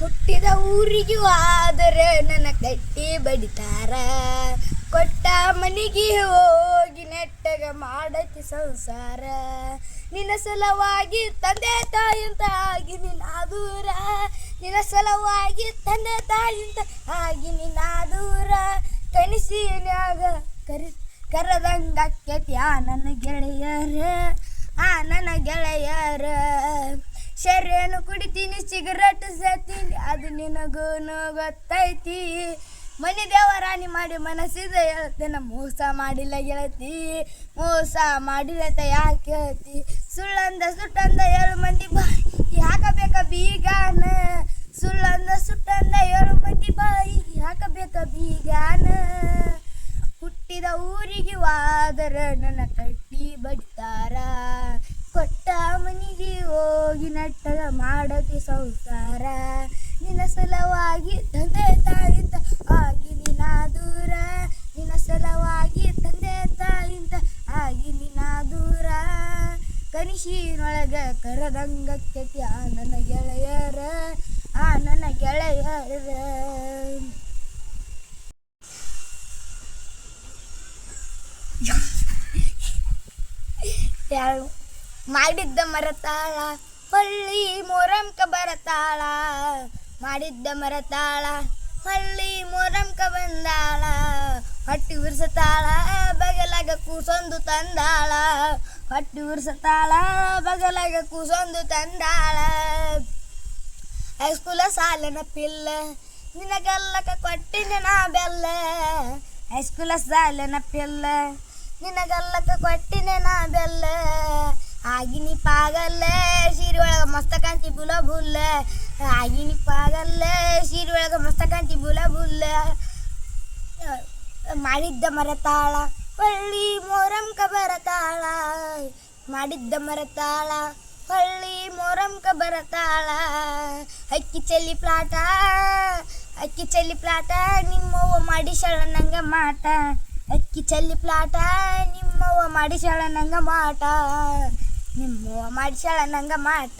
ಹುಟ್ಟಿದ ಊರಿಗೂ ಆದರೆ ನನ್ನ ಕಟ್ಟಿ ಬಡಿತಾರ, ಕೊಟ್ಟ ಮನೆಗೆ ಹೋಗಿ ನೆಟ್ಟಗ ಮಾಡತಿ ಸಂಸಾರ. ನಿನ್ನ ಸಲವಾಗಿ ತಂದೆ ತಾಯಿಂತ ಆಗಿ ನಿನ್ನ ದೂರ, ನಿನ್ನ ಸಲವಾಗಿ ತಂದೆ ತಾಯಿಂತ ಆಗಿ ನಿನ್ನ ದೂರ. ಕನಸಿನ್ಯಾಗ ಕರದಂಗಕ್ಕತಿ ನನ್ನ ಗೆಳೆಯರ, ನನ್ನ ಗೆಳೆಯರ. ಶರೇನು ಕುಡಿತೀನಿ, ಸಿಗರೇಟ್ ಸೇತೀನಿ, ಅದು ನಿನಗೂನು ಗೊತ್ತೈತಿ. ಮನೆ ದೇವರಾಣಿ ಮಾಡಿ ಮನಸ್ಸಿದ ಹೇಳ್ತೇನೆ, ಮೋಸ ಮಾಡಿಲ್ಲ ಗೆಳತಿ, ಮೋಸ ಮಾಡಿಲ್ಲತ ಯಾಕೆ ಹೇಳ್ತಿ. ಸುಳ್ಳಂದ ಸುಟ್ಟಂದ 7 ಮಂದಿ ಬಾಯಿ ಹಾಕಬೇಕ ಬೀಗಾನ, ಸುಳ್ಳಂದ ಸುಟ್ಟಂದ 7 ಮಂದಿ ಬಾಯಿ ಹಾಕಬೇಕ ಬೀಗಾನ. ಹುಟ್ಟಿದ ಊರಿಗೆ ವಾದರ ನನ್ನ ಕಟ್ಟಿ ಬಡಿತಾರ, ಕೊಟ್ಟ ಮನೆಗೆ ಹೋಗಿ ನೆಟ್ಟಗ ಮಾಡತಿ ಸಂಸಾರ. ನಿನ್ನ ಸಲವಾಗಿ ತಂದೆ ತಾಯಿಂತ ಆಗಿ ನಿನ್ನ ದೂರ, ನಿನ್ನ ಸಲವಾಗಿ ತಂದೆ ತಾಯಿಂತ ಆಗಿ ನಿನ್ನ ದೂರ. ಕನಸಿನೊಳಗ ಕರದಂಗಕ್ಕತಿ ನನ್ನ ಗೆಳೆಯರ, ನನ್ನ ಗೆಳೆಯರ. ಮಾಡಿದ್ದ ಮರತಾಳ ಹಳ್ಳಿ ಮೊರಂಕ ಬರತಾಳ, ಮಾಡಿದ್ದ ಮರತಾಳ ಹಳ್ಳಿ ಮೊರಂಕ ಬಂದಾಳ. ಹೊಟ್ಟಿ ಉರ್ಸತಾಳ ಬಗಲಾಗ ಕೂಸೊಂದು ತಂದಾಳ, ಹೊಟ್ಟಿ ಉರ್ಸತಾಳ ಬಗಲಾಗ ಕೂಸೊಂದು ತಂದಾಳ. ಹೈಸ್ಕೂಲ ಸಾಲನ ಪಿಲ್ಲ ನಿನಗಲ್ಲಕ ಕೊಟ್ಟಿನ ನಾ ಬೆಲ್ಲ, ಹೈಸ್ಕೂಲ ಸಾಲನ ಪಿಲ್ಲ ನಿನಗಲ್ಲಕ ಕೊಟ್ಟಿನ ನಾ ಬೆಲ್ಲ. ಆಗಿನಿ ಪಾಗಲ್ಲ ಸೀರೆ ಒಳಗೆ ಮಸ್ತ ಕಾಂತಿ ಬುಲ ಬುಲ್ಲ, ಆಗಿನಿ ಪಾಗಲ್ಲ ಸೀರೆ ಒಳಗೆ ಮಸ್ತ ಕಾಂತಿ ಬುಲ ಬುಲ್ಲ. ಮಾಡಿದ್ದ ಮರತಾಳ ಹಳ್ಳಿ ಮೊರಂಕ ಬರತಾಳ, ಮಾಡಿದ್ದ ಮರತಾಳ ಹಳ್ಳಿ ಮೊರಂಕ ಬರತಾಳ. ಅಕ್ಕಿ ಚೆಲ್ಲಿ ಪ್ಲಾಟ, ಅಕ್ಕಿ ಚೆಲ್ಲಿ ಪ್ಲಾಟ ನಿಮ್ಮವ್ವ ಮಾಡಿಸಳ ನಂಗ ಮಾಟ, ಅಕ್ಕಿ ಚೆಲ್ಲಿ ಪ್ಲಾಟ ನಿಮ್ಮವ್ವ ಮಾಡಿಸಳ ನಂಗ ಮಾಟ, ನಿಮ್ಮವ್ವ ಮಾಡಿಸಳ ನಂಗ ಮಾಟ.